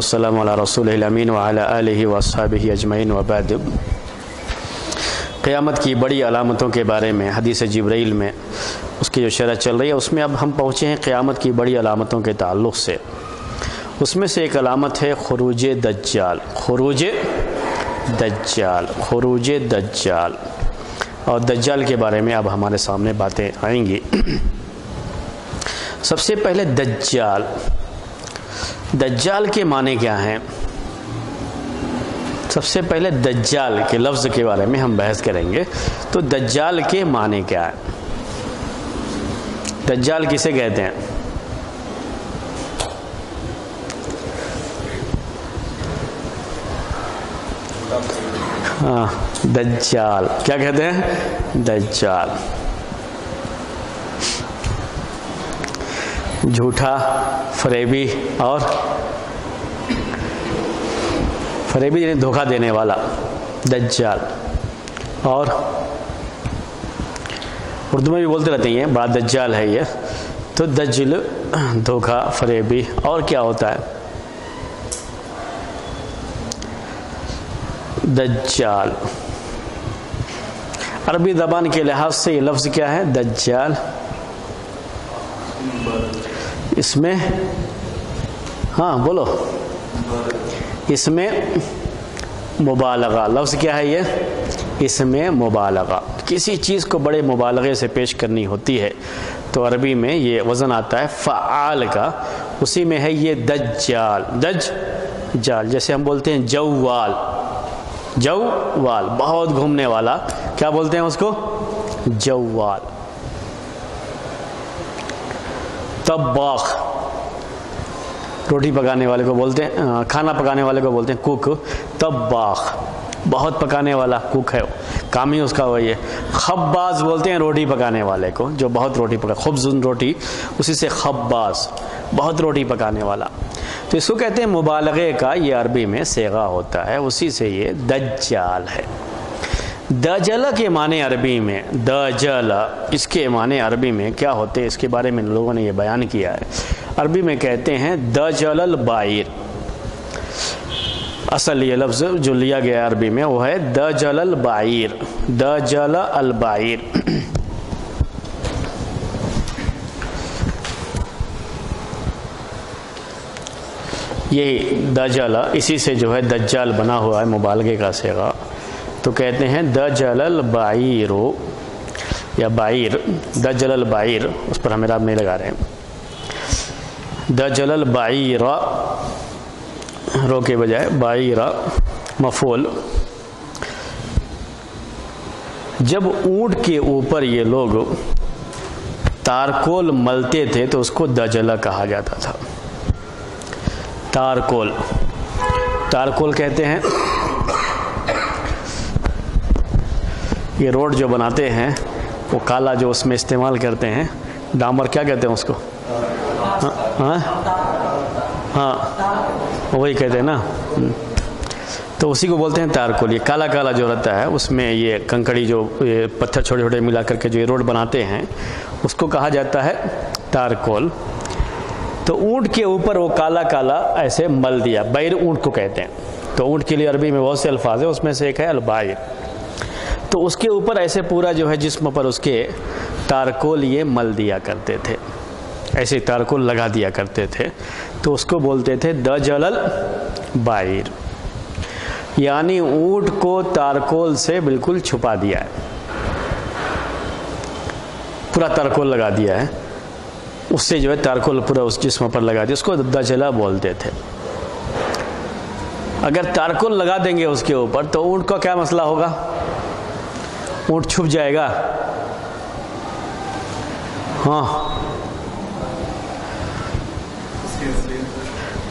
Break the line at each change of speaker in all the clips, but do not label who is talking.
السلام علی رسول الامین وعلی آلہ واصحابہ اجمعین وبعد۔ قیامت کی بڑی علامتوں کے بارے میں حدیث جبرائیل میں اس کی جو شرح چل رہی ہے، اس میں اب ہم پہنچے ہیں قیامت کی بڑی علامتوں کے تعلق سے۔ اس میں سے ایک علامت ہے خروج دجال، خروج دجال، اور دجال کے بارے میں اب ہمارے سامنے باتیں آئیں گی۔ سب سے پہلے دجال کے معنی کیا ہیں؟ سب سے پہلے دجال کے لفظ کے بارے میں ہم بحث کریں گے۔ تو دجال کے معنی کیا ہے؟ دجال کسے کہتے ہیں؟ دجال کیا کہتے ہیں؟ دجال جھوٹا، فریبی، اور فریبی یعنی دھوکہ دینے والا دجال، اور اردو میں بھی بولتے رہتے ہیں بڑا دجال ہے یہ۔ تو دجل دھوکہ، فریبی، اور کیا ہوتا ہے؟ دجال عربی زبان کے لحاظ سے یہ لفظ کیا ہے؟ دجال، اس میں بولو، اس میں مبالغہ، لفظ کیا ہے یہ؟ اس میں مبالغہ، کسی چیز کو بڑے مبالغے سے پیش کرنی ہوتی ہے تو عربی میں یہ وزن آتا ہے فعال کا، اسی میں ہے یہ دجال۔ دجال جیسے ہم بولتے ہیں جوال، جوال بہت گھومنے والا، کیا بولتے ہیں اس کو؟ جوال۔ طباخ روٹی پکانے والے کو بولتے ہیں، کھانا پکانے والے کو بولتے ہیں کوک۔ طباخ بہت پکانے والا، کوک ہے، کام ہی اس کا وہی ہے۔ خباز بولتے ہیں روٹی پکانے والے کو جو بہت روٹی پکا، خبز روٹی، اسی سے خباز، بہت روٹی پکانے والا۔ تو اس کو کہتے ہیں مبالغے کا، یہ عربی میں صیغہ ہوتا ہے، اسی سے یہ دجال ہے۔ دجل کے معنی عربی میں، دجل اس کے معنی عربی میں کیا ہوتے ہیں؟ اس کے بارے میں لوگوں نے یہ بیان کیا ہے۔ عربی میں کہتے ہیں دجل البعیر، اصل یہ لفظ جو لیا گیا عربی میں وہ ہے دجل البعیر، دجل البعیر۔ یہی دجل، اسی سے جو ہے دجال بنا ہوا ہے، مبالغے کا صیغہ۔ تو کہتے ہیں دجل البعیر یا بعیر، دجل البعیر، اس پر ہم اعراب نہیں لگا رہے ہیں۔ دجل البعیر، رو کے بجائے بعیر مفعول۔ جب اونٹ کے اوپر یہ لوگ تارکول ملتے تھے تو اس کو دجلہ کہا جاتا تھا۔ تارکول، تارکول کہتے ہیں یہ روڈ جو بناتے ہیں، وہ کالا جو اس میں استعمال کرتے ہیں، ڈامر کیا کہتے ہیں اس کو؟ ہاں وہی کہتے ہیں نا، تو اسی کو بولتے ہیں تارکول۔ یہ کالا کالا جو رہتا ہے اس میں یہ کنکڑی، جو یہ پتھر چھوٹے چھوٹے ملا کر کے جو یہ روڈ بناتے ہیں، اس کو کہا جاتا ہے تارکول۔ تو اونٹ کے اوپر وہ کالا کالا ایسے مل دیا، بعیر اونٹ کو کہتے ہیں۔ تو اونٹ کے لیے عربی میں بہت سے الفاظ ہیں، اس میں سے ایک ہے البعیر۔ تو اس کے اوپر ایسے پورا جو ہے جسم پر اس کے تارکول یہ مل دیا کرتے تھے، ایسے تارکول لگا دیا کرتے تھے، تو اس کو بولتے تھے دجل البعیر، یعنی اونٹ کو تارکول سے بالکل چھپا دیا ہے، پورا تارکول لگا دیا ہے، اس سے جو ہے تارکول پورا اس جسم پر لگا دیا، اس کو دجلہ بولتے تھے۔ اگر تارکول لگا دیں گے اس کے اوپر تو اونٹ کا کیا مسئلہ ہوگا؟ اونٹ چھپ جائے گا، ہاں،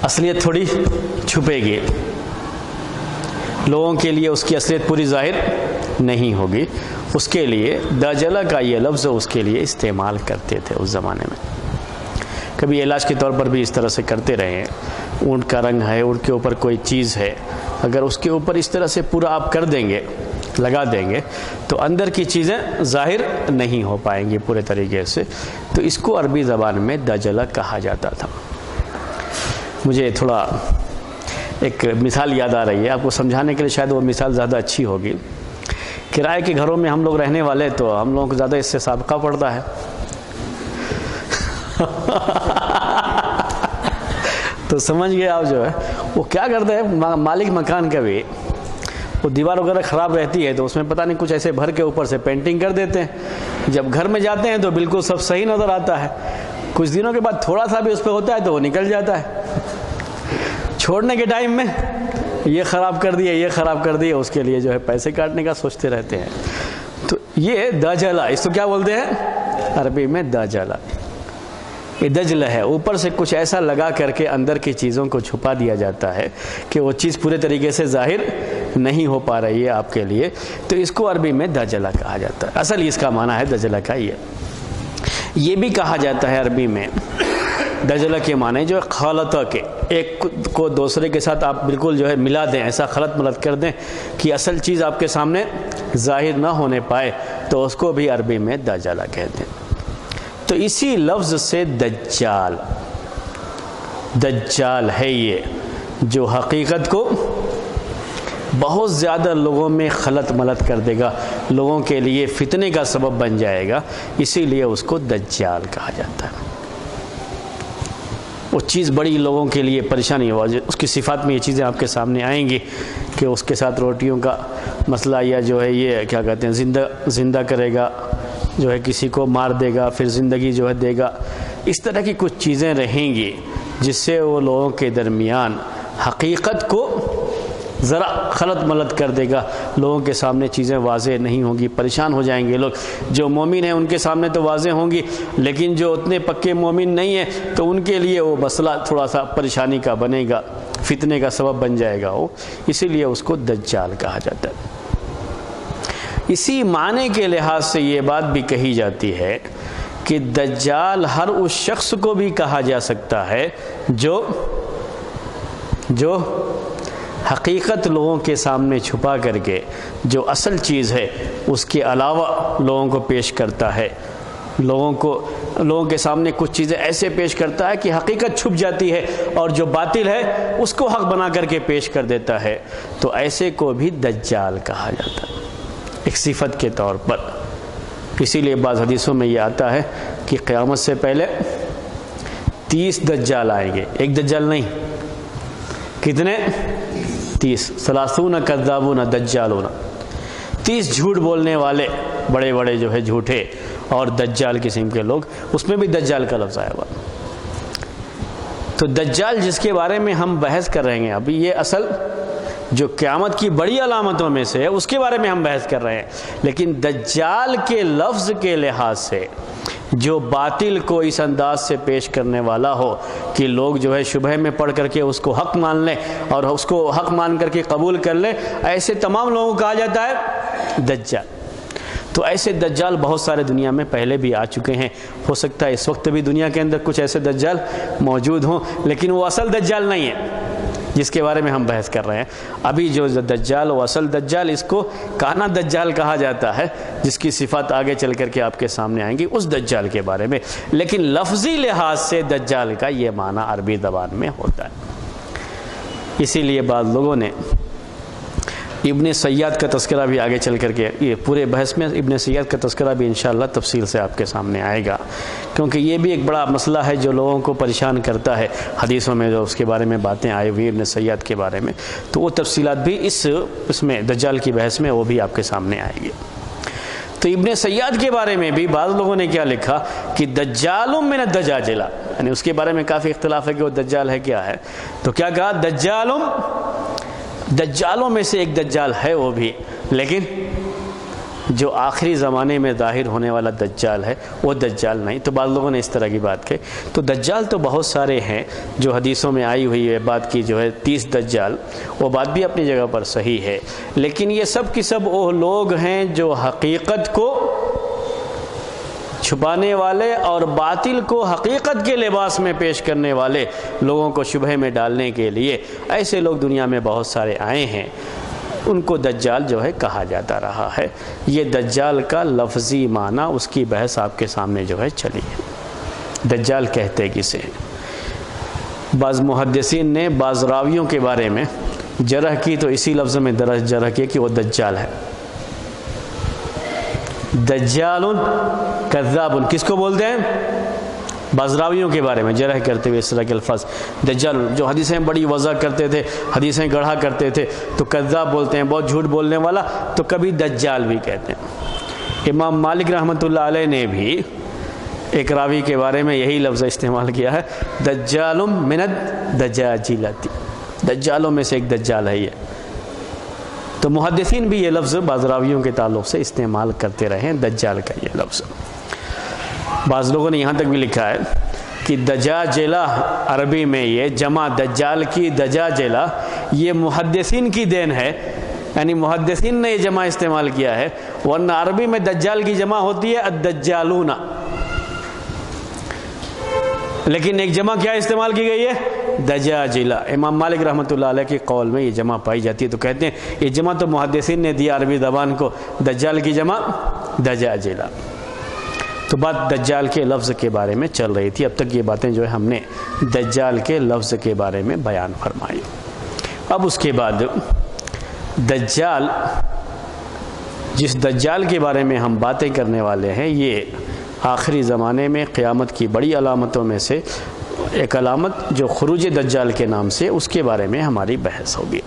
اصلیت تھوڑی چھپے گی، لوگوں کے لیے اس کی اصلیت پوری ظاہر نہیں ہوگی۔ اس کے لیے دجلہ کا یہ لفظ اس کے لیے استعمال کرتے تھے اس زمانے میں۔ کبھی علاج کے طور پر بھی اس طرح سے کرتے رہے ہیں۔ اونٹ کا رنگ ہے، اونٹ کے اوپر کوئی چیز ہے، اگر اس کے اوپر اس طرح سے پورا آپ کر دیں گے، لگا دیں گے، تو اندر کی چیزیں ظاہر نہیں ہو پائیں گی پورے طریقے سے، تو اس کو عربی زبان میں دجلہ کہا جاتا تھا۔ مجھے تھوڑا ایک مثال یاد آ رہی ہے آپ کو سمجھانے کے لیے، شاید وہ مثال زیادہ اچھی ہوگی۔ کرائے کے گھروں میں ہم لوگ رہنے والے تو ہم لوگوں کو زیادہ اس سے سابقہ پڑتا ہے۔ تو سمجھ گئے آپ، جو ہے وہ کیا کرتے ہیں مالک مکان کا بھی، وہ دیوار وغیرہ خراب رہتی ہے تو اس میں پتہ نہیں کچھ ایسے بھر کے اوپر سے پینٹنگ کر دیتے ہیں۔ جب گھر میں جاتے ہیں تو بالکل سب صحیح نظر آتا ہے، کچھ دنوں کے بعد تھوڑا سا بھی اس پہ ہوتا ہے تو وہ نکل جاتا ہے۔ چھوڑنے کے ٹائم میں یہ خراب کر دیا، یہ خراب کر دیا، اس کے لیے جو ہے پیسے کاٹنے کا سوچتے رہتے ہیں۔ تو یہ دجلہ، اس کو کیا بولتے ہیں عربی میں؟ دجلہ۔ یہ دجلہ ہے، اوپر سے کچھ ایسا لگا کر کے اندر کی چیزوں کو چھپا دیا جاتا ہے کہ وہ چیز پورے طریقے سے ظاہر نہیں ہو پا رہی ہے آپ کے لیے، تو اس کو عربی میں دجلہ کہا جاتا ہے۔ اصل اس کا معنی ہے دجلہ کا یہ بھی کہا جاتا ہے عربی میں دجلہ کے معنی جو ہے خلطہ کے، ایک کو دوسرے کے ساتھ آپ بالکل جو ہے ملا دیں، ایسا خلط ملط کر دیں کہ اصل چیز آپ کے سامنے ظاہر نہ ہونے پائے، تو اس کو بھی عربی میں دجلہ کہتے ہیں۔ تو اسی لفظ سے دجال ہے یہ، جو حقیقت کو بہت زیادہ لوگوں میں خلط ملط کر دے گا، لوگوں کے لیے فتنے کا سبب بن جائے گا، اسی لیے اس کو دجال کہا جاتا ہے۔ وہ چیز بڑی لوگوں کے لیے پریشانی ہوا، اس کی صفات میں یہ چیزیں آپ کے سامنے آئیں گی کہ اس کے ساتھ روٹیوں کا مسئلہ، یا جو ہے یہ کیا کہتے ہیں زندہ کرے گا، جو ہے کسی کو مار دے گا، پھر زندگی جو ہے دے گا، اس طرح کی کچھ چیزیں رہیں گی جس سے وہ لوگوں کے درمیان حقیقت کو ذرا خلط ملط کر دے گا، لوگوں کے سامنے چیزیں واضح نہیں ہوں گی، پریشان ہو جائیں گے لوگ۔ جو مومن ہیں ان کے سامنے تو واضح ہوں گی، لیکن جو اتنے پکے مومن نہیں ہیں تو ان کے لیے وہ مسئلہ تھوڑا سا پریشانی کا بنے گا، فتنے کا سبب بن جائے گا وہ، اسی لیے اس کو دجال کہا جاتا ہے۔ اسی معنی کے لحاظ سے یہ بات بھی کہی جاتی ہے کہ دجال ہر اس شخص کو بھی کہا جا سکتا ہے جو حقیقت لوگوں کے سامنے چھپا کر کے جو اصل چیز ہے اس کے علاوہ لوگوں کو پیش کرتا ہے، لوگوں کے سامنے کچھ چیزیں ایسے پیش کرتا ہے کہ حقیقت چھپ جاتی ہے، اور جو باطل ہے اس کو حق بنا کر کے پیش کر دیتا ہے، تو ایسے کو بھی دجال کہا جاتا ہے ایک صفت کے طور پر۔ اسی لیے بعض حدیثوں میں یہ آتا ہے کہ قیامت سے پہلے 30 دجال آئیں گے، ایک دجال نہیں، کتنے؟ 30، 30 کذابون دجالون، 30 جھوٹ بولنے والے بڑے بڑے جو ہے جھوٹے اور دجال قسم کے لوگ، اس میں بھی دجال کا لفظ آیا ہوا۔ تو دجال جس کے بارے میں ہم بحث کر رہے ہیں ابھی، یہ اصل جو قیامت کی بڑی علامتوں میں سے ہے اس کے بارے میں ہم بحث کر رہے ہیں، لیکن دجال کے لفظ کے لحاظ سے جو باطل کو اس انداز سے پیش کرنے والا ہو کہ لوگ جو ہے شبہ میں پڑھ کر کے اس کو حق مان لیں اور اس کو حق مان کر کے قبول کر لیں، ایسے تمام لوگوں کو کہا جاتا ہے دجال۔ تو ایسے دجال بہت سارے دنیا میں پہلے بھی آ چکے ہیں، ہو سکتا ہے اس وقت بھی دنیا کے اندر کچھ ایسے دجال موجود ہوں، لیکن وہ اصل دجال نہیں ہے جس کے بارے میں ہم بحث کر رہے ہیں ابھی۔ جو دجال و اصل دجال، اس کو کانا دجال کہا جاتا ہے، جس کی صفات آگے چل کر کے آپ کے سامنے آئیں گی، اس دجال کے بارے میں۔ لیکن لفظی لحاظ سے دجال کا یہ معنی عربی زبان میں ہوتا ہے۔ اسی لیے بعض لوگوں نے ابن سیاد کا تذکرہ بھی آگے چل کر کے، یہ پورے بحث میں ابن سیاد کا تذکرہ بھی انشاءاللہ تفصیل سے آپ کے سامنے آئے گا، کیونکہ یہ بھی ایک بڑا مسئلہ ہے جو لوگوں کو پریشان کرتا ہے۔ حدیثوں میں جو اس کے بارے میں باتیں آئی ہوئی ابن سیاد کے بارے میں، تو وہ تفصیلات بھی اس میں دجال کی بحث میں وہ بھی آپ کے سامنے آئے گی۔ تو ابن سیاد کے بارے میں بھی بعض لوگوں نے کیا لکھا کہ دجال من الدجاجلہ، یعنی اس کے بارے میں کافی اختلاف ہے کہ وہ دجال ہے کیا ہے، تو کیا کہا؟ دجالوں میں سے ایک دجال ہے وہ بھی، لیکن جو آخری زمانے میں ظاہر ہونے والا دجال ہے وہ دجال نہیں۔ تو بعض لوگوں نے اس طرح کی بات کہی۔ تو دجال تو بہت سارے ہیں جو حدیثوں میں آئی ہوئی ہے بات کی، جو ہے 30 دجال، وہ بات بھی اپنی جگہ پر صحیح ہے، لیکن یہ سب کی سب وہ لوگ ہیں جو حقیقت کو چھپانے والے اور باطل کو حقیقت کے لباس میں پیش کرنے والے، لوگوں کو شبہ میں ڈالنے کے لیے ایسے لوگ دنیا میں بہت سارے آئے ہیں، ان کو دجال جو ہے کہا جاتا رہا ہے۔ یہ دجال کا لفظی معنی، اس کی بحث آپ کے سامنے جو ہے چلی ہے۔ دجال کہتے کسے ہیں؟ بعض محدثین نے بعض راویوں کے بارے میں جرح کی تو اسی لفظ میں جرح کی کہ وہ دجال ہے. دجال کذاب، کس کو بولتے ہیں؟ بعض راویوں کے بارے میں جرح کرتے ہوئے اس طرح کے الفاظ. دجال جو حدیثیں بڑی وضع کرتے تھے، حدیثیں گڑھا کرتے تھے، تو کذاب بولتے ہیں، بہت جھوٹ بولنے والا، تو کبھی دجال بھی کہتے ہیں. امام مالک رحمۃ اللہ علیہ نے بھی ایک راوی کے بارے میں یہی لفظ استعمال کیا ہے، دجال من الدجاجلۃ، دجالوں میں سے ایک دجال ہے یہ. تو محدثین بھی یہ لفظ بعض راویوں کے تعلق سے استعمال کرتے رہے ہیں، دجال کا یہ لفظ. بعض لوگوں نے یہاں تک بھی لکھا ہے کہ دجاجلہ عربی میں یہ جمع دجال کی دجاجلہ یہ محدثین کی دین ہے، یعنی محدثین نے یہ جمع استعمال کیا ہے، ورنہ عربی میں دجال کی جمع ہوتی ہے الدجالون، لیکن ایک جمع کیا استعمال کی گئی ہے؟ دجاجلہ. امام مالک رحمۃ اللہ علیہ کے قول میں یہ جمع پائی جاتی ہے، تو کہتے ہیں یہ جمع تو محدثین نے دیا عربی زبان کو، دجال کی جمع دجاجلہ. تو بات دجال کے لفظ کے بارے میں چل رہی تھی. اب تک یہ باتیں جو ہے ہم نے دجال کے لفظ کے بارے میں بیان فرمائی. اب اس کے بعد دجال، جس دجال کے بارے میں ہم باتیں کرنے والے ہیں، یہ آخری زمانے میں قیامت کی بڑی علامتوں میں سے ایک علامت جو خروج دجال کے نام سے، اس کے بارے میں ہماری بحث ہوگی.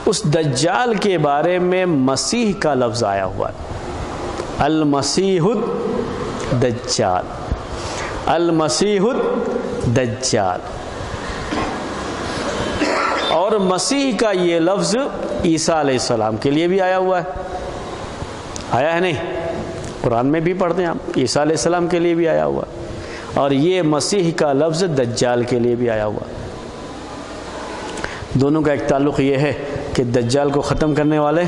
اس دجال کے بارے میں مسیح کا لفظ آیا ہوا ہے، المسیح الدجال، المسیح الدجال. اور مسیح کا یہ لفظ عیسیٰ علیہ السلام کے لیے بھی آیا ہوا ہے. آیا ہے نہیں؟ قرآن میں بھی پڑھتے ہیں آپ، عیسیٰ علیہ السلام کے لیے بھی آیا ہوا، اور یہ مسیح کا لفظ دجال کے لیے بھی آیا ہوا. دونوں کا ایک تعلق یہ ہے کہ دجال کو ختم کرنے والے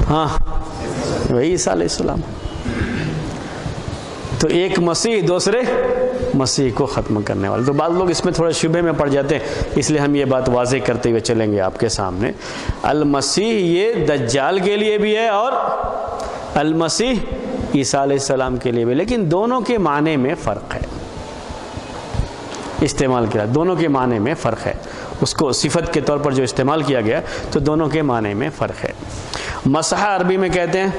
ہاں وہی عیسیٰ علیہ السلام. تو ایک مسیح، دوسرے مسیح کو ختم کرنے والے. تو بعض لوگ اس میں تھوڑے شبہ میں پڑ جاتے ہیں، اس لیے ہم یہ بات واضح کرتے ہوئے چلیں گے آپ کے سامنے. المسیح یہ دجال کے لیے بھی ہے اور المسیح عیسیٰ علیہ السلام کے لیے بھی، لیکن دونوں کے معنی میں فرق ہے. استعمال کیا دونوں کے معنی میں فرق ہے، اس کو صفت کے طور پر جو استعمال کیا گیا تو دونوں کے معنی میں فرق ہے. مسح عربی میں کہتے ہیں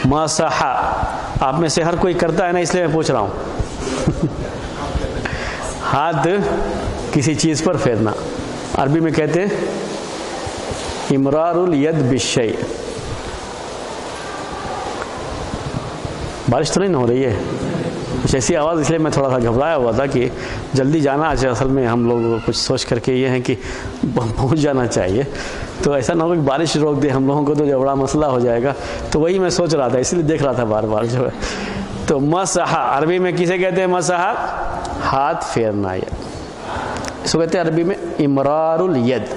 مسح. آپ میں سے ہر کوئی کرتا ہے نا، اس لیے میں پوچھ رہا ہوں. ہاتھ کسی چیز پر پھیرنا، عربی میں کہتے ہیں امرار الید بالشیء. بارش تو نہیں ہو رہی ہے؟ کچھ ایسی آواز، اس لیے میں تھوڑا سا گھبرایا ہوا تھا کہ جلدی جانا ہے. اصل میں ہم لوگ کچھ سوچ کر کے یہ ہیں کہ پہنچ جانا چاہیے، تو ایسا نہ ہو کہ بارش روک دے ہم لوگوں کو، تو جو بڑا مسئلہ ہو جائے گا. تو وہی میں سوچ رہا تھا، اس لیے دیکھ رہا تھا بار بار جو ہے. تو مسح عربی میں کسے کہتے ہیں؟ مسح ہاتھ پھیرنا، یہ اس کو کہتے ہیں عربی میں امرار الید،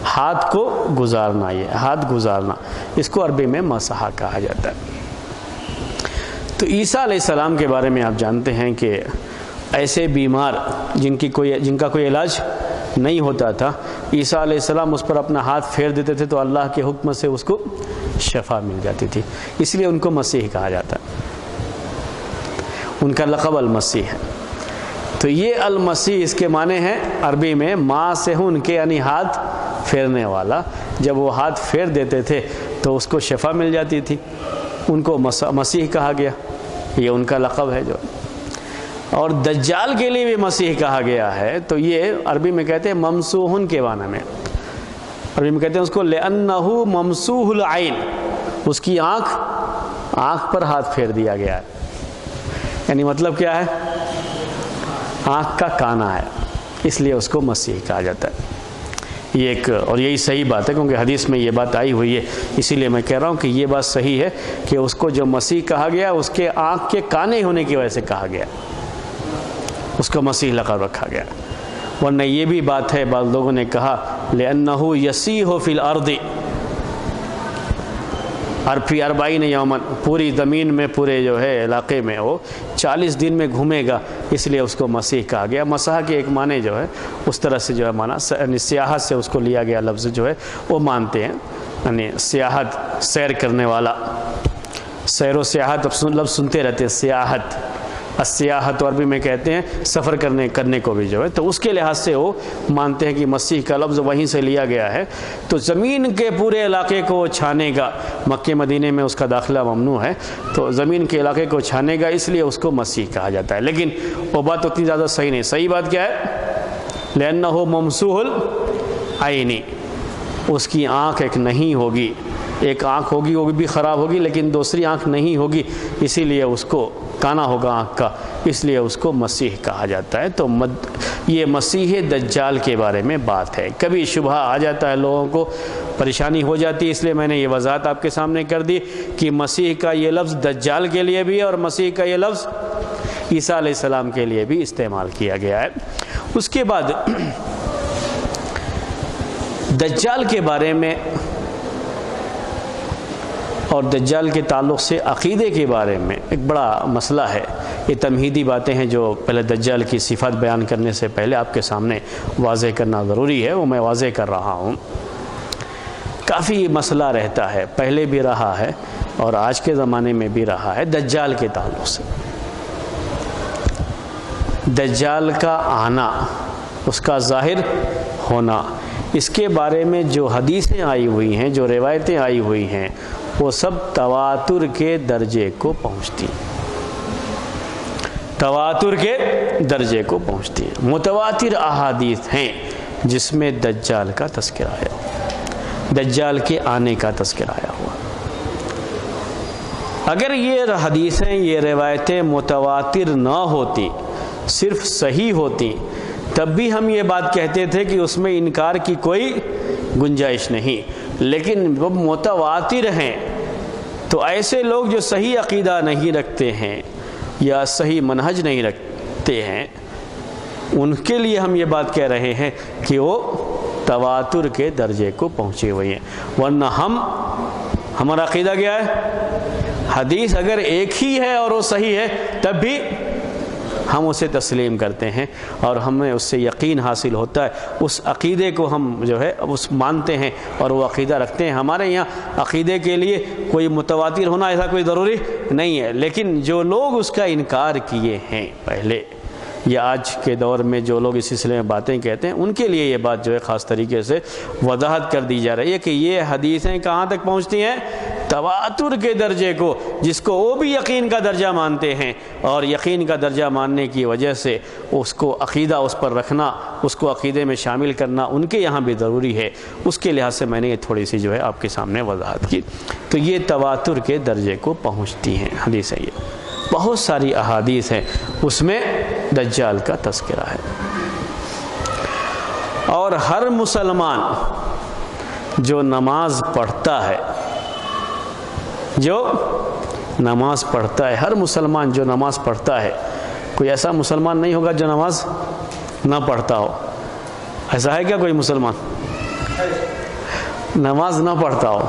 ہاتھ کو گزارنا، یہ ہاتھ گزارنا، اس کو عربی میں مسح کہا جاتا ہے. تو عیسیٰ علیہ السلام کے بارے میں آپ جانتے ہیں کہ ایسے بیمار جن کا کوئی علاج نہیں ہوتا تھا، عیسیٰ علیہ السلام اس پر اپنا ہاتھ پھیر دیتے تھے تو اللہ کے حکم سے اس کو شفا مل جاتی تھی. اس لیے ان کو مسیح کہا جاتا ہے، ان کا لقب المسیح ہے. تو یہ المسیح اس کے معنی ہیں عربی میں ماسحون کے، یعنی ہاتھ پھیرنے والا. جب وہ ہاتھ پھیر دیتے تھے تو اس کو شفا مل جاتی تھی، ان کو مسیح کہا گیا، یہ ان کا لقب ہے جو. اور دجال کے لیے بھی مسیح کہا گیا ہے، تو یہ عربی میں کہتے ہیں ممسوحن کے معنی میں. عربی میں کہتے ہیں اس کو لأنہ ممسوح العین، اس کی آنکھ پر ہاتھ پھیر دیا گیا ہے. یعنی مطلب کیا ہے؟ آنکھ کا کانا ہے، اس لیے اس کو مسیح کہا جاتا ہے. یہ ایک، اور یہی صحیح بات ہے کیونکہ حدیث میں یہ بات آئی ہوئی ہے، اسی لیے میں کہہ رہا ہوں کہ یہ بات صحیح ہے کہ اس کو جو مسیح کہا گیا اس کے آنکھ کے کانے ہونے کی وجہ سے کہا گیا، اس کو مسیح لقب رکھا گیا. ورنہ یہ بھی بات ہے، بعض لوگوں نے کہا لأنہ یسیح فی الارض فی 40 یوما، پوری زمین میں، پورے جو ہے علاقے میں وہ 40 دن میں گھومے گا، اس لیے اس کو مسیح کہا گیا. مسح کے ایک معنی جو ہے اس طرح سے جو ہے معنی سیاحت سے اس کو لیا گیا لفظ جو ہے وہ مانتے ہیں، یعنی سیاحت، سیر کرنے والا، سیر و سیاحت لفظ سنتے رہتے ہیں، سیاحت، السیاحت عربی میں کہتے ہیں سفر کرنے کو بھی جو ہے، تو اس کے لحاظ سے وہ مانتے ہیں کہ مسیح کا لفظ وہیں سے لیا گیا ہے۔ تو زمین کے پورے علاقے کو چھانے گا، مکہ مدینے میں اس کا داخلہ ممنوع ہے، تو زمین کے علاقے کو چھانے گا، اس لیے اس کو مسیح کہا جاتا ہے۔ لیکن وہ بات اتنی زیادہ صحیح نہیں۔ صحیح بات کیا ہے؟ لأنہ ممسوح العین، اس کی آنکھ ایک نہیں ہوگی، ایک آنکھ ہوگی وہ بھی خراب ہوگی، لیکن دوسری آنکھ نہیں ہوگی، اسی لیے اس کو کانا ہوگا آنکھ کا، اس لیے اس کو مسیح کہا جاتا ہے۔ تو یہ مسیح دجال کے بارے میں بات ہے۔ کبھی شبہ آ جاتا ہے، لوگوں کو پریشانی ہو جاتی ہے، اس لیے میں نے یہ وضاحت آپ کے سامنے کر دی کہ مسیح کا یہ لفظ دجال کے لیے بھی اور مسیح کا یہ لفظ عیسیٰ علیہ السلام کے لیے بھی استعمال کیا گیا ہے۔ اس کے بعد دجال کے بارے میں اور دجال کے تعلق سے عقیدے کے بارے میں ایک بڑا مسئلہ ہے۔ یہ تمہیدی باتیں ہیں جو پہلے دجال کی صفات بیان کرنے سے پہلے آپ کے سامنے واضح کرنا ضروری ہے، وہ میں واضح کر رہا ہوں۔ کافی مسئلہ رہتا ہے، پہلے بھی رہا ہے اور آج کے زمانے میں بھی رہا ہے دجال کے تعلق سے۔ دجال کا آنا، اس کا ظاہر ہونا، اس کے بارے میں جو حدیثیں آئی ہوئی ہیں، جو روایتیں آئی ہوئی ہیں، وہ سب تواتر کے درجے کو پہنچتی ہیں، تواتر کے درجے کو پہنچتی ہیں۔ متواتر احادیث ہیں جس میں دجال کا تذکرہ آیا ہوا، دجال کے آنے کا تذکرہ آیا ہوا۔ اگر یہ حدیثیں، یہ روایتیں متواتر نہ ہوتی، صرف صحیح ہوتی، تب بھی ہم یہ بات کہتے تھے کہ اس میں انکار کی کوئی گنجائش نہیں۔ لیکن وہ متواتر ہیں تو ایسے لوگ جو صحیح عقیدہ نہیں رکھتے ہیں یا صحیح منہج نہیں رکھتے ہیں، ان کے لیے ہم یہ بات کہہ رہے ہیں کہ وہ تواتر کے درجے کو پہنچے ہوئے ہیں۔ ورنہ ہمارا عقیدہ کیا ہے؟ حدیث اگر ایک ہی ہے اور وہ صحیح ہے تب بھی ہم اسے تسلیم کرتے ہیں اور ہمیں اس سے یقین حاصل ہوتا ہے، اس عقیدے کو ہم جو ہے اس مانتے ہیں اور وہ عقیدہ رکھتے ہیں۔ ہمارے یہاں عقیدے کے لیے کوئی متواتر ہونا ایسا کوئی ضروری نہیں ہے، لیکن جو لوگ اس کا انکار کیے ہیں پہلے یا آج کے دور میں جو لوگ اس سلسلے میں باتیں کہتے ہیں، ان کے لیے یہ بات جو ہے خاص طریقے سے وضاحت کر دی جا رہی ہے کہ یہ حدیثیں کہاں تک پہنچتی ہیں؟ تواتر کے درجے کو، جس کو وہ بھی یقین کا درجہ مانتے ہیں، اور یقین کا درجہ ماننے کی وجہ سے اس کو عقیدہ اس پر رکھنا، اس کو عقیدے میں شامل کرنا ان کے یہاں بھی ضروری ہے۔ اس کے لحاظ سے میں نے یہ تھوڑی سی جو ہے آپ کے سامنے وضاحت کی۔ تو یہ تواتر کے درجے کو پہنچتی ہیں حدیثیں، یہ بہت ساری احادیث ہیں، اس میں دجال کا تذکرہ ہے۔ اور ہر مسلمان جو نماز پڑھتا ہے، ہر مسلمان جو نماز پڑھتا ہے، کوئی ایسا مسلمان نہیں ہوگا جو نماز نہ پڑھتا ہو۔ ایسا ہے کیا کوئی مسلمان نماز نہ پڑھتا ہو؟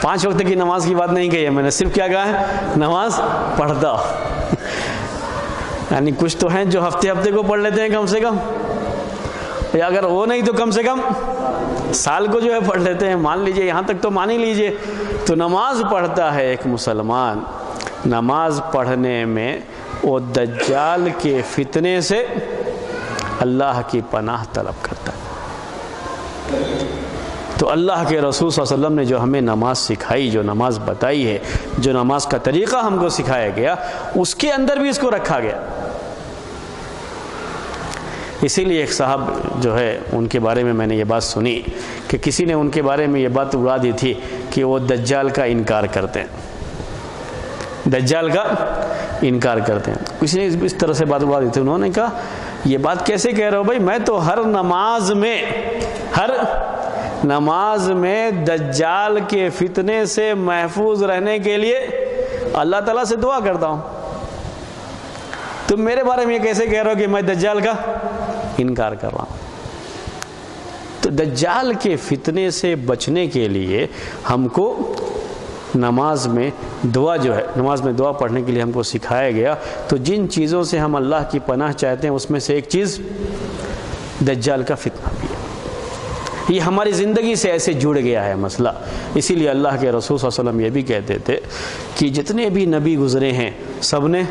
5 وقت کی نماز کی بات نہیں کہی ہے میں نے، صرف کیا کہا ہے؟ نماز پڑھتا ہو۔ یعنی کچھ تو ہیں جو ہفتے کو پڑھ لیتے ہیں کم سے کم، یا اگر وہ نہیں تو کم سے کم سال کو جو ہے پڑھ لیتے ہیں، مان لیجئے یہاں تک تو مان ہی لیجئے۔ تو نماز پڑھتا ہے ایک مسلمان، نماز پڑھنے میں وہ دجال کے فتنے سے اللہ کی پناہ طلب کرتا ہے۔ تو اللہ کے رسول صلی اللہ علیہ وسلم نے جو ہمیں نماز سکھائی، جو نماز بتائی ہے، جو نماز کا طریقہ ہم کو سکھایا گیا، اس کے اندر بھی اس کو رکھا گیا۔ اسی لیے ایک صاحب جو ہے ان کے بارے میں میں نے یہ بات سنی کہ کسی نے ان کے بارے میں یہ بات اڑا دی تھی کہ وہ دجال کا انکار کرتے ہیں، دجال کا انکار کرتے ہیں۔ کسی نے اس طرح سے بات اڑا دی تھی، انہوں نے کہا یہ بات کیسے کہہ رہے ہو بھائی؟ میں تو ہر نماز میں دجال کے فتنے سے محفوظ رہنے کے لیے اللہ تعالیٰ سے دعا کرتا ہوں، تم میرے بارے میں یہ کیسے کہہ رہے ہو کہ میں دجال کا انکار کر رہا ہوں؟ تو دجال کے فتنے سے بچنے کے لیے ہم کو نماز میں دعا پڑھنے کے لیے ہم کو سکھایا گیا۔ تو جن چیزوں سے ہم اللہ کی پناہ چاہتے ہیں اس میں سے ایک چیز دجال کا فتنہ بھی ہے۔ یہ ہماری زندگی سے ایسے جڑ گیا ہے مسئلہ. اسی لیے اللہ کے رسول صلی اللہ علیہ وسلم یہ بھی کہتے تھے کہ جتنے بھی نبی گزرے ہیں سب نے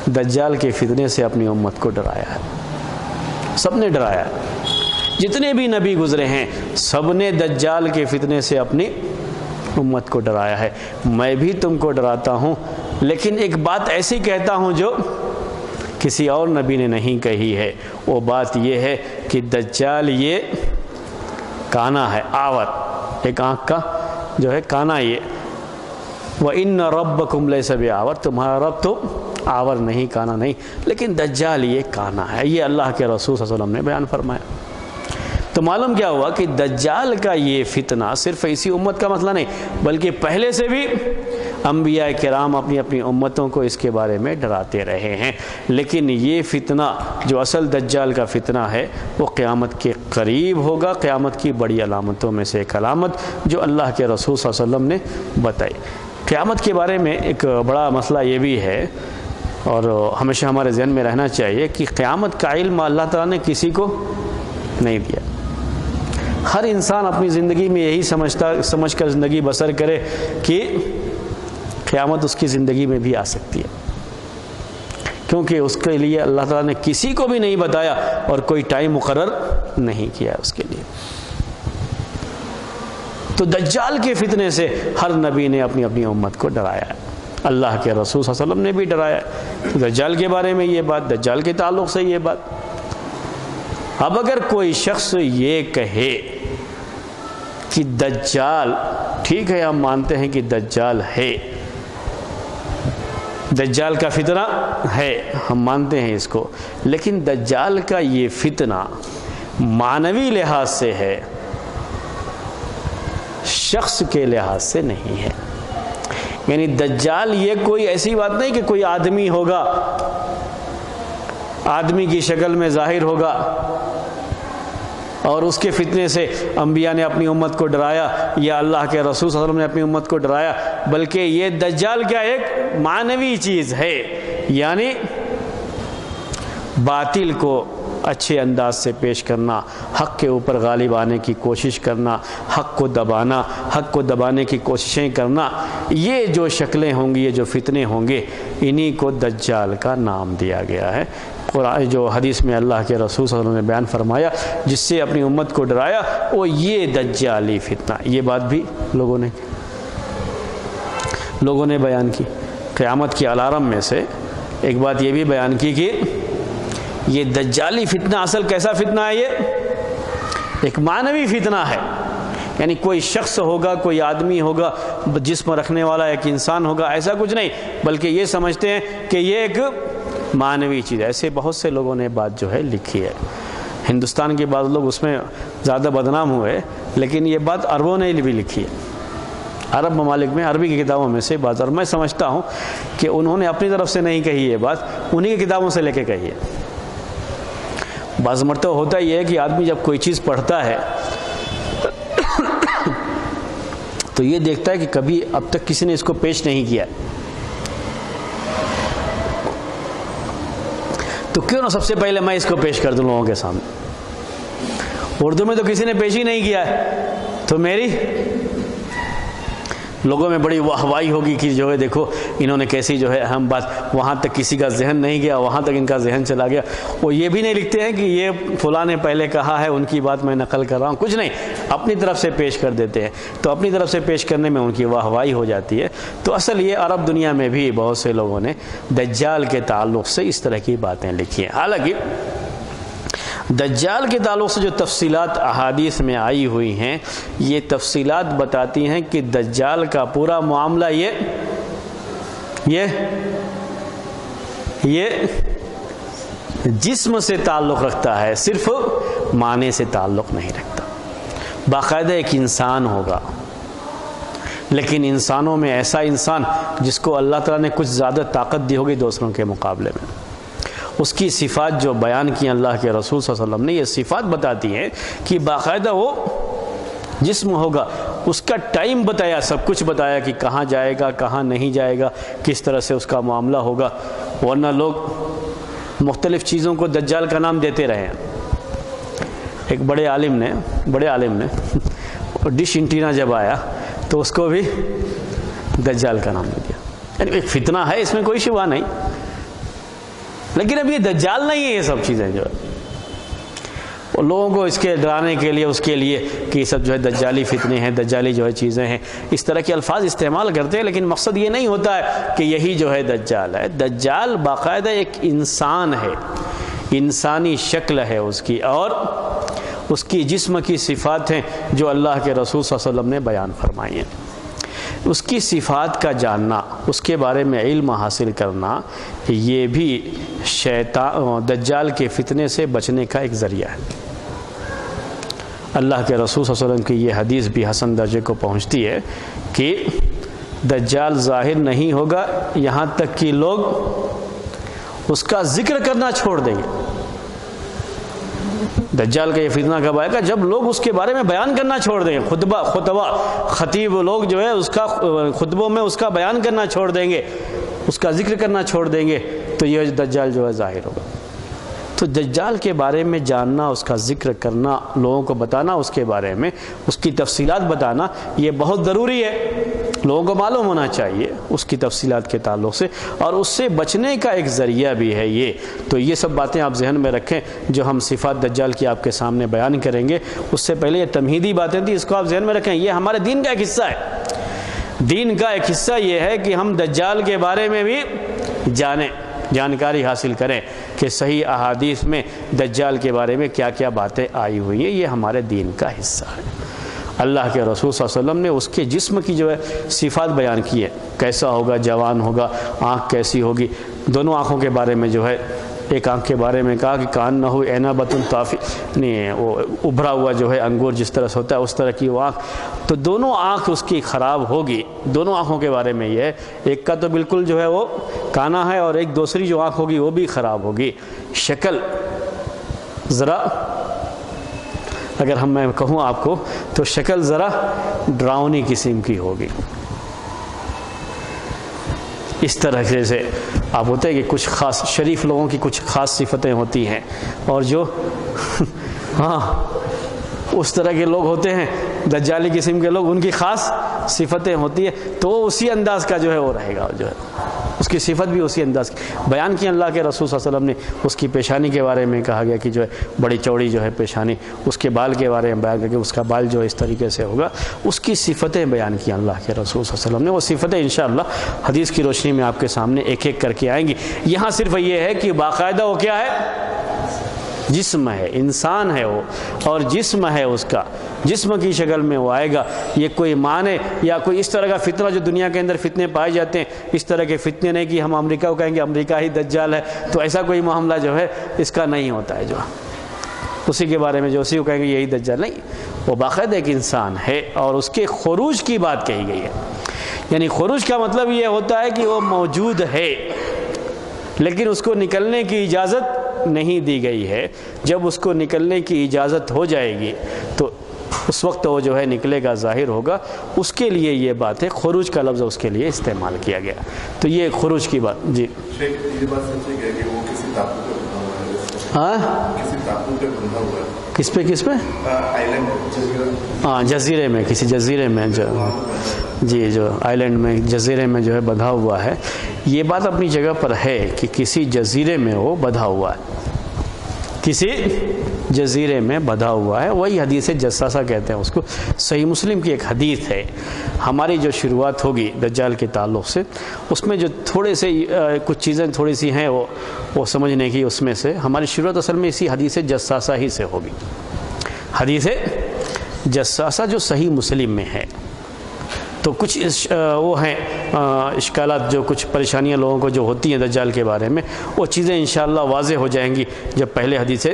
دجال کے فتنے سے اپنی امت کو ڈرایا ہے. سب نے ڈرایا ہے. جتنے بھی نبی گزرے ہیں سب نے دجال کے فتنے سے اپنی امت کو ڈرایا ہے. میں بھی تم کو ڈراتا ہوں، لیکن ایک بات ایسی کہتا ہوں جو کسی اور نبی نے نہیں کہی ہے. وہ بات یہ ہے کہ دجال یہ کانا ہے، آور، ایک آنکھ کا جو ہے کانا. یہ وَإِنَّ رَبَّكُمْ لَيْسَ بِعَوَرٍ، تمہارا رب تو آور نہیں، کانا نہیں، لیکن دجال یہ کانا ہے. یہ اللہ کے رسول صلی اللہ علیہ وسلم نے بیان فرمایا. تو معلوم کیا ہوا کہ دجال کا یہ فتنہ صرف اسی امت کا مسئلہ نہیں، بلکہ پہلے سے بھی انبیاء کرام اپنی اپنی امتوں کو اس کے بارے میں ڈراتے رہے ہیں. لیکن یہ فتنہ جو اصل دجال کا فتنہ ہے وہ قیامت کے قریب ہوگا. قیامت کی بڑی علامتوں میں سے ایک علامت جو اللہ کے رسول صلی اللہ علیہ وسلم نے بتائی. قیامت کے بارے میں ایک بڑا مسئلہ یہ بھی ہے اور ہمیشہ ہمارے ذہن میں رہنا چاہیے کہ قیامت کا علم اللہ تعالیٰ نے کسی کو نہیں دیا. ہر انسان اپنی زندگی میں یہی سمجھ کر زندگی بسر کرے کہ قیامت اس کی زندگی میں بھی آ سکتی ہے، کیونکہ اس کے لیے اللہ تعالیٰ نے کسی کو بھی نہیں بتایا اور کوئی ٹائم مقرر نہیں کیا اس کے لیے. تو دجال کے فتنے سے ہر نبی نے اپنی اپنی امت کو ڈرایا ہے. اللہ کے رسول صلی اللہ علیہ وسلم نے بھی ڈرایا ہے. دجال کے بارے میں یہ بات، دجال کے تعلق سے یہ بات. اب اگر کوئی شخص یہ کہے کہ دجال، ٹھیک ہے ہم مانتے ہیں کہ دجال ہے، دجال کا فتنہ ہے، ہم مانتے ہیں اس کو، لیکن دجال کا یہ فتنہ معنوی لحاظ سے ہے، شخص کے لحاظ سے نہیں ہے. یعنی دجال یہ کوئی ایسی بات نہیں کہ کوئی آدمی ہوگا، آدمی کی شکل میں ظاہر ہوگا اور اس کے فتنے سے انبیاء نے اپنی امت کو ڈرایا یا اللہ کے رسول صلی اللہ علیہ وسلم نے اپنی امت کو ڈرایا، بلکہ یہ دجال کیا ایک معنوی چیز ہے. یعنی باطل کو اچھے انداز سے پیش کرنا، حق کے اوپر غالب آنے کی کوشش کرنا، حق کو دبانا، حق کو دبانے کی کوششیں کرنا، یہ جو شکلیں ہوں گی، یہ جو فتنے ہوں گے، انہی کو دجال کا نام دیا گیا ہے. قرآن جو حدیث میں اللہ کے رسول صلی اللہ علیہ وسلم نے بیان فرمایا جس سے اپنی امت کو ڈرایا وہ یہ دجالی فتنہ. یہ بات بھی لوگوں نے بیان کی. قیامت کی الارم میں سے ایک بات یہ بھی بیان کی کہ یہ دجالی فتنہ اصل کیسا فتنہ ہے؟ یہ ایک معنوی فتنہ ہے. یعنی کوئی شخص ہوگا، کوئی آدمی ہوگا، جسم رکھنے والا ایک انسان ہوگا، ایسا کچھ نہیں، بلکہ یہ سمجھتے ہیں کہ یہ ایک معنوی چیز. ایسے بہت سے لوگوں نے بات جو ہے لکھی ہے. ہندوستان کے بعض لوگ اس میں زیادہ بدنام ہوئے، لیکن یہ بات عربوں نے بھی لکھی ہے. عرب ممالک میں عربی کی کتابوں میں سے بات، اور میں سمجھتا ہوں کہ انہوں نے اپنی طرف سے نہیں کہی یہ بات، انہی کی کتابوں سے لے کے کہی ہے. بعض مرتبہ ہوتا یہ ہے کہ آدمی جب کوئی چیز پڑھتا ہے تو یہ دیکھتا ہے کہ کبھی اب تک کسی نے اس کو پیش نہیں کیا، تو کیوں نہ سب سے پہلے میں اس کو پیش کر دوں لوگوں کے سامنے. اردو میں تو کسی نے پیش ہی نہیں کیا ہے، تو میری لوگوں میں بڑی واہوائی ہوگی کہ جو ہے دیکھو انہوں نے کیسی جو ہے اہم بات، وہاں تک کسی کا ذہن نہیں گیا، وہاں تک ان کا ذہن چلا گیا. وہ یہ بھی نہیں لکھتے ہیں کہ یہ فلاں نے پہلے کہا ہے، ان کی بات میں نقل کر رہا ہوں، کچھ نہیں، اپنی طرف سے پیش کر دیتے ہیں. تو اپنی طرف سے پیش کرنے میں ان کی واہوائی ہو جاتی ہے. تو اصل یہ عرب دنیا میں بھی بہت سے لوگوں نے دجال کے تعلق سے اس طرح کی باتیں لکھی ہیں. حالانکہ دجال کے تعلق سے جو تفصیلات احادیث میں آئی ہوئی ہیں، یہ تفصیلات بتاتی ہیں کہ دجال کا پورا معاملہ یہ جسم سے تعلق رکھتا ہے، صرف معنی سے تعلق نہیں رکھتا. باقاعدہ ایک انسان ہوگا، لیکن انسانوں میں ایسا انسان جس کو اللہ تعالیٰ نے کچھ زیادہ طاقت دی ہوگی دوسروں کے مقابلے میں. اس کی صفات جو بیان کی اللہ کے رسول صلی اللہ علیہ وسلم نے، یہ صفات بتاتی ہیں کہ باقاعدہ وہ جسم ہوگا. اس کا ٹائم بتایا، سب کچھ بتایا کہ کہاں جائے گا، کہاں نہیں جائے گا، کس طرح سے اس کا معاملہ ہوگا. ورنہ لوگ مختلف چیزوں کو دجال کا نام دیتے رہے ہیں. ایک بڑے عالم نے ڈش انٹینا جب آیا تو اس کو بھی دجال کا نام دے دیا. یعنی ایک فتنہ ہے، اس میں کوئی شبہ نہیں، لیکن اب یہ دجال نہیں ہے. یہ سب چیزیں جو ہے وہ لوگوں کو اس کے ڈرانے کے لیے، اس کے لیے کہ یہ سب جو ہے دجالی فتنے ہیں، دجالی جو ہے چیزیں ہیں، اس طرح کے الفاظ استعمال کرتے ہیں. لیکن مقصد یہ نہیں ہوتا ہے کہ یہی جو ہے دجال ہے. دجال باقاعدہ ایک انسان ہے، انسانی شکل ہے اس کی، اور اس کی جسم کی صفات ہیں جو اللہ کے رسول صلی اللہ علیہ وسلم نے بیان فرمائی ہیں. اس کی صفات کا جاننا، اس کے بارے میں علم حاصل کرنا، یہ بھی دجال کے فتنے سے بچنے کا ایک ذریعہ ہے. اللہ کے رسول صلی اللہ علیہ وسلم کی یہ حدیث بھی حسن درجے کو پہنچتی ہے کہ دجال ظاہر نہیں ہوگا یہاں تک کہ لوگ اس کا ذکر کرنا چھوڑ دیں گے. دجال کا یہ فتنہ کب آئے گا؟ جب لوگ اس کے بارے میں بیان کرنا چھوڑ دیں گے. خطیب لوگ جو ہے اس کا خطبوں میں اس کا بیان کرنا چھوڑ دیں گے، اس کا ذکر کرنا چھوڑ دیں گے، تو یہ دجال جو ہے ظاہر ہوگا. تو دجال کے بارے میں جاننا، اس کا ذکر کرنا، لوگوں کو بتانا اس کے بارے میں، اس کی تفصیلات بتانا، یہ بہت ضروری ہے. لوگوں کو معلوم ہونا چاہیے اس کی تفصیلات کے تعلق سے، اور اس سے بچنے کا ایک ذریعہ بھی ہے یہ. تو یہ سب باتیں آپ ذہن میں رکھیں جو ہم صفات دجال کی آپ کے سامنے بیان کریں گے. اس سے پہلے یہ تمہیدی باتیں تھیں، اس کو آپ ذہن میں رکھیں. یہ ہمارے دین کا ایک حصہ ہے. دین کا ایک حصہ یہ ہے کہ ہم دجال کے بارے میں بھی جانکاری حاصل کریں کہ صحیح احادیث میں دجال کے بارے میں کیا کیا باتیں آئی ہوئی ہیں. یہ ہمارے دین کا حصہ ہے. اللہ کے رسول صلی اللہ علیہ وسلم نے اس کے جسم کی جو ہے صفات بیان کی ہے. کیسا ہوگا، جوان ہوگا، آنکھ کیسی ہوگی. دونوں آنکھوں کے بارے میں جو ہے، ایک آنکھ کے بارے میں کہا کہ کان نہ ہو عنبۃ طافی، نہیں وہ ابھرا ہوا جو ہے انگور جس طرح سے ہوتا ہے اس طرح کی وہ آنکھ. تو دونوں آنکھ اس کی خراب ہوگی. دونوں آنکھوں کے بارے میں یہ ہے، ایک کا تو بالکل جو ہے وہ کانا ہے، اور ایک دوسری جو آنکھ ہوگی وہ بھی خراب ہوگی. شکل ذرا اگر میں کہوں آپ کو تو شکل ذرا ڈراؤنی قسم کی ہوگی. اس طرح سے آپ ہوتے ہیں کہ کچھ خاص شریف لوگوں کی کچھ خاص صفتیں ہوتی ہیں، اور جو اس طرح کے لوگ ہوتے ہیں دجالی قسم کے لوگ، ان کی خاص صفتیں ہوتی ہیں. تو وہ اسی انداز کا جو ہے وہ رہے گا، جو ہے اس کی صفت بھی اسی انداز کی بیان کی. اللہ کے رسول صلی اللہ علیہ وسلم نے اس کی پیشانی کے بارے میں کہا گیا کہ جو ہے بڑی چوڑی جو ہے پیشانی. اس کے بال کے بارے میں بیان کر کے اس کا بال جو ہے اس طریقے سے ہوگا. اس کی صفتیں بیان کی اللہ کے رسول صلی اللہ علیہ وسلم نے. وہ صفتیں انشاءاللہ حدیث کی روشنی میں آپ کے سامنے ایک ایک کر کے آئیں گی. یہاں صرف یہ ہے کہ باقاعدہ وہ کیا ہے؟ جسم ہے، انسان ہے وہ، اور جسم ہے اس کا، جسم کی شکل میں وہ آئے گا. یہ کوئی معنی یا کوئی اس طرح کا فتنہ جو دنیا کے اندر فتنے پائے جاتے ہیں، اس طرح کے فتنے نہیں کہ ہم امریکہ کو کہیں گے امریکہ ہی دجال ہے، تو ایسا کوئی معاملہ جو ہے اس کا نہیں ہوتا ہے. جو اسی کے بارے میں جو اسی کو کہیں گے یہی دجال، نہیں. وہ باقاعدہ ایک انسان ہے، اور اس کے خروج کی بات کہی گئی ہے. یعنی خروج کا مطلب یہ ہوتا ہے کہ وہ موجود ہے لیکن اس کو نکلنے کی اجازت نہیں دی گئی ہے. جب اس کو نکلنے کی اجازت ہو جائے گی تو اس وقت وہ جو ہے نکلے گا، ظاہر ہوگا. اس کے لیے یہ بات ہے، خروج کا لفظ اس کے لیے استعمال کیا گیا. تو یہ خروج کی بات. جی کس پہ ہاں جزیرے میں، کسی جزیرے میں جو آئلینڈ میں جزیرے میں جو ہے بندھا ہوا ہے. یہ بات اپنی جگہ پر ہے کہ کسی جزیرے میں وہ بندھا ہوا ہے، کسی جزیرے میں بندھا ہوا ہے. وہی حدیث جساسہ کہتے ہیں اس کو. صحیح مسلم کی ایک حدیث ہے. ہماری جو شروعات ہوگی دجال کے تعلق سے، اس میں جو تھوڑے سے کچھ چیزیں تھوڑی سی ہیں وہ سمجھنے کی، اس میں سے ہماری شروعات اصل میں اسی حدیث جساسہ ہی سے ہوگی. حدیث جساسہ جو صحیح مسلم میں ہے. تو کچھ وہ ہیں اشکالات، جو کچھ پریشانیاں لوگوں کو جو ہوتی ہیں دجال کے بارے میں، وہ چیزیں انشاءاللہ واضح ہو جائیں گی جب پہلے حدیث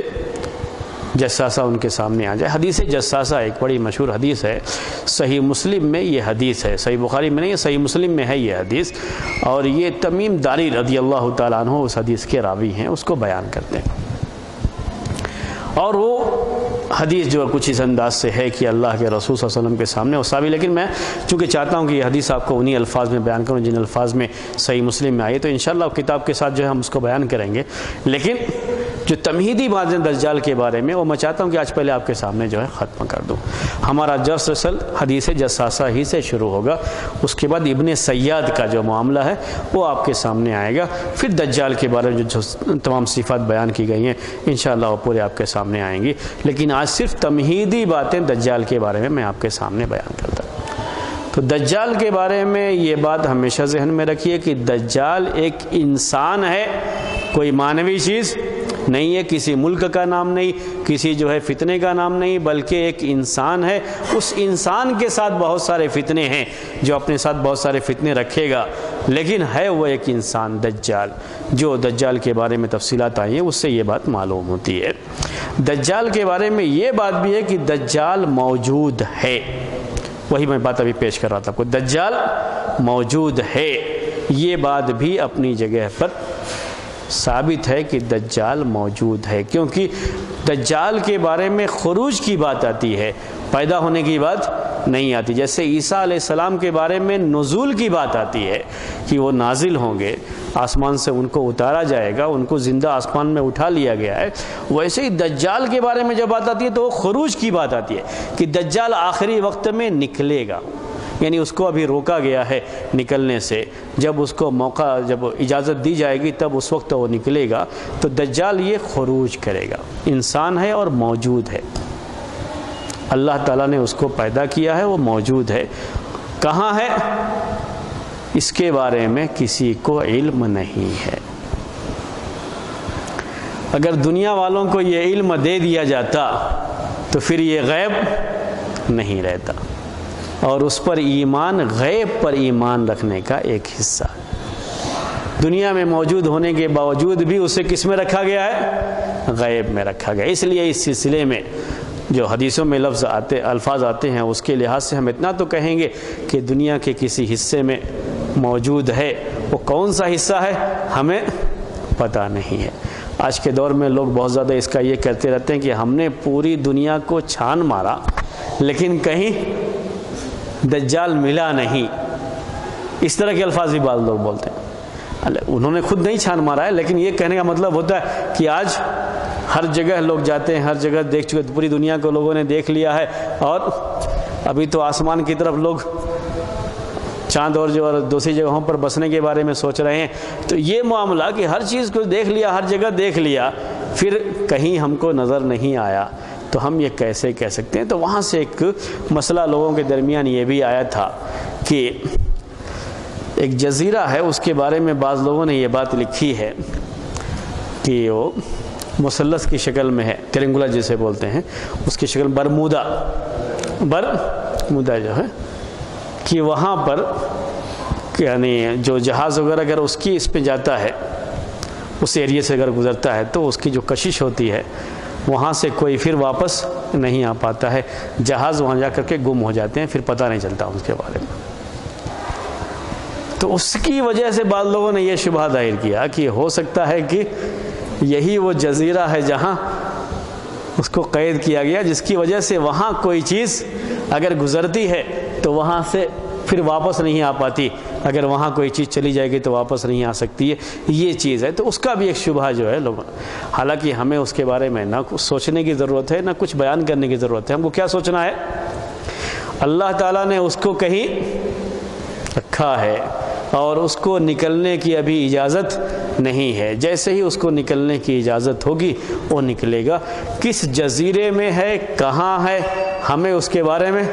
جساسہ ان کے سامنے آ جائے. حدیث جساسہ ایک بڑی مشہور حدیث ہے. صحیح مسلم میں یہ حدیث ہے، صحیح بخاری میں نہیں، صحیح مسلم میں ہے یہ حدیث. اور یہ تمیم داری رضی اللہ تعالیٰ عنہ اس حدیث کے راوی ہیں، اس کو بیان کرتے ہیں. اور وہ حدیث جو کچھ اس انداز سے ہے کہ اللہ کے رسول صلی اللہ علیہ وسلم کے سامنے وصابی. لیکن میں چونکہ چاہتا ہوں کہ یہ حدیث آپ کو انہی الفاظ میں بیان کروں جن الفاظ میں صحیح مسلم میں آئی، تو انشاءاللہ کتاب کے ساتھ جو ہے ہم اس کو بیان کریں گے. لیکن جو تمہیدی باتیں دجال کے بارے میں، وہ میں چاہتا ہوں کہ آج پہلے آپ کے سامنے جو ہے ختم کر دوں۔ ہمارا درس اصل حدیث جساسہ ہی سے شروع ہوگا، اس کے بعد ابن سیاد کا جو معاملہ ہے وہ آپ کے سامنے آئے گا، پھر دجال کے بارے میں جو تمام صفات بیان کی گئی ہیں انشاءاللہ وہ پورے آپ کے سامنے آئیں گی، لیکن آج صرف تمہیدی باتیں دجال کے بارے میں آپ کے سامنے بیان کرتا ہوں۔ تو دجال کے بارے میں یہ بات ہمیشہ ذہن میں رکھیے کہ دجال ایک انسان ہے، کوئی معنوی چیز نہیں ہے، کسی ملک کا نام نہیں، کسی جو ہے فتنے کا نام نہیں، بلکہ ایک انسان ہے۔ اس انسان کے ساتھ بہت سارے فتنے ہیں، جو اپنے ساتھ بہت سارے فتنے رکھے گا، لیکن ہے وہ ایک انسان دجال۔ جو دجال کے بارے میں تفصیلات آئی ہیں اس سے یہ بات معلوم ہوتی ہے۔ دجال کے بارے میں یہ بات بھی ہے کہ دجال موجود ہے، وہی میں بات ابھی پیش کر رہا تھا، کوئی دجال موجود ہے، یہ بات بھی اپنی جگہ پر ثابت ہے کہ دجال موجود ہے، کیونکہ دجال کے بارے میں خروج کی بات آتی ہے، پیدا ہونے کی بات نہیں آتی۔ جیسے عیسیٰ علیہ السلام کے بارے میں نزول کی بات آتی ہے کہ وہ نازل ہوں گے، آسمان سے ان کو اتارا جائے گا، ان کو زندہ آسمان میں اٹھا لیا گیا ہے، ویسے ہی دجال کے بارے میں جب بات آتی ہے تو وہ خروج کی بات آتی ہے کہ دجال آخری وقت میں نکلے گا، یعنی اس کو ابھی روکا گیا ہے نکلنے سے، جب اس کو موقع، جب اجازت دی جائے گی تب اس وقت وہ نکلے گا۔ تو دجال یہ خروج کرے گا، انسان ہے اور موجود ہے، اللہ تعالیٰ نے اس کو پیدا کیا ہے، وہ موجود ہے، کہاں ہے اس کے بارے میں کسی کو علم نہیں ہے۔ اگر دنیا والوں کو یہ علم دے دیا جاتا تو پھر یہ غیب نہیں رہتا، اور اس پر ایمان غیب پر ایمان رکھنے کا ایک حصہ ہے۔ دنیا میں موجود ہونے کے باوجود بھی اسے کس میں رکھا گیا ہے؟ غیب میں رکھا گیا۔ اس لیے اس سلسلے میں جو حدیثوں میں الفاظ آتے ہیں اس کے لحاظ سے ہم اتنا تو کہیں گے کہ دنیا کے کسی حصے میں موجود ہے، وہ کون سا حصہ ہے ہمیں پتہ نہیں ہے۔ آج کے دور میں لوگ بہت زیادہ اس کا یہ کہتے رہتے ہیں کہ ہم نے پوری دنیا کو چھان مارا لیکن کہیں دجال ملا نہیں، اس طرح کے الفاظ بھی بعض لوگ بولتے ہیں۔ انہوں نے خود نہیں چھان مارا ہے، لیکن یہ کہنے کا مطلب ہوتا ہے کہ آج ہر جگہ لوگ جاتے ہیں، ہر جگہ دیکھ چکے، پوری دنیا کو لوگوں نے دیکھ لیا ہے، اور ابھی تو آسمان کی طرف لوگ چاند اور جو دوسری جگہوں پر بسنے کے بارے میں سوچ رہے ہیں۔ تو یہ معاملہ کہ ہر چیز کو دیکھ لیا، ہر جگہ دیکھ لیا، پھر کہیں ہم کو نظر نہیں آیا، تو ہم یہ کیسے کہہ سکتے ہیں؟ تو وہاں سے ایک مسئلہ لوگوں کے درمیان یہ بھی آیا تھا کہ ایک جزیرہ ہے، اس کے بارے میں بعض لوگوں نے یہ بات لکھی ہے کہ وہ مثلث کی شکل میں ہے، ٹرینگولر جسے بولتے ہیں، اس کی شکل برمودا جو ہے، کہ وہاں پر یعنی جو جہاز وغیرہ اگر اس کی اس پہ جاتا ہے، اس ایریے سے اگر گزرتا ہے تو اس کی جو کشش ہوتی ہے وہاں سے کوئی پھر واپس نہیں آ پاتا ہے، جہاز وہاں جا کر کے گم ہو جاتے ہیں، پھر پتہ نہیں چلتا اس کے بارے میں۔ تو اس کی وجہ سے بعض لوگوں نے یہ شبہ ظاہر کیا کہ ہو سکتا ہے کہ یہی وہ جزیرہ ہے جہاں اس کو قید کیا گیا، جس کی وجہ سے وہاں کوئی چیز اگر گزرتی ہے تو وہاں سے پھر واپس نہیں آ پاتی، اگر وہاں کوئی چیز چلی جائے گی تو واپس نہیں آ سکتی ہے، یہ چیز ہے۔ تو اس کا بھی ایک شبہ جو ہے لوگ، حالانکہ ہمیں اس کے بارے میں نہ کچھ سوچنے کی ضرورت ہے، نہ کچھ بیان کرنے کی ضرورت ہے۔ ہم کو کیا سوچنا ہے؟ اللہ تعالیٰ نے اس کو کہیں رکھا ہے اور اس کو نکلنے کی ابھی اجازت نہیں ہے، جیسے ہی اس کو نکلنے کی اجازت ہوگی وہ نکلے گا۔ کس جزیرے میں ہے، کہاں ہے، ہمیں اس کے بارے میں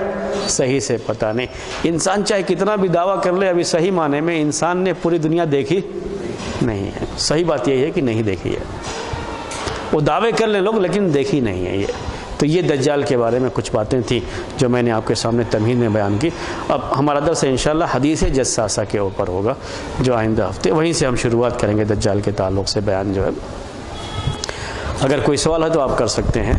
صحیح سے پتہ نہیں۔ انسان چاہے کتنا بھی دعویٰ کر لے، ابھی صحیح معنی میں انسان نے پوری دنیا دیکھی نہیں ہے۔ صحیح بات یہی ہے کہ نہیں دیکھی ہے، وہ دعوے کر لیں لوگ لیکن دیکھی نہیں ہے یہ۔ تو یہ دجال کے بارے میں کچھ باتیں تھیں جو میں نے آپ کے سامنے تمہید میں بیان کی۔ اب ہمارا درس انشاءاللہ حدیث جساسہ کے اوپر ہوگا جو آئندہ ہفتے، وہیں سے ہم شروعات کریں گے دجال کے تعلق سے بیان جو ہے۔ اگر کوئی سوال ہے تو آپ کر سکتے ہیں۔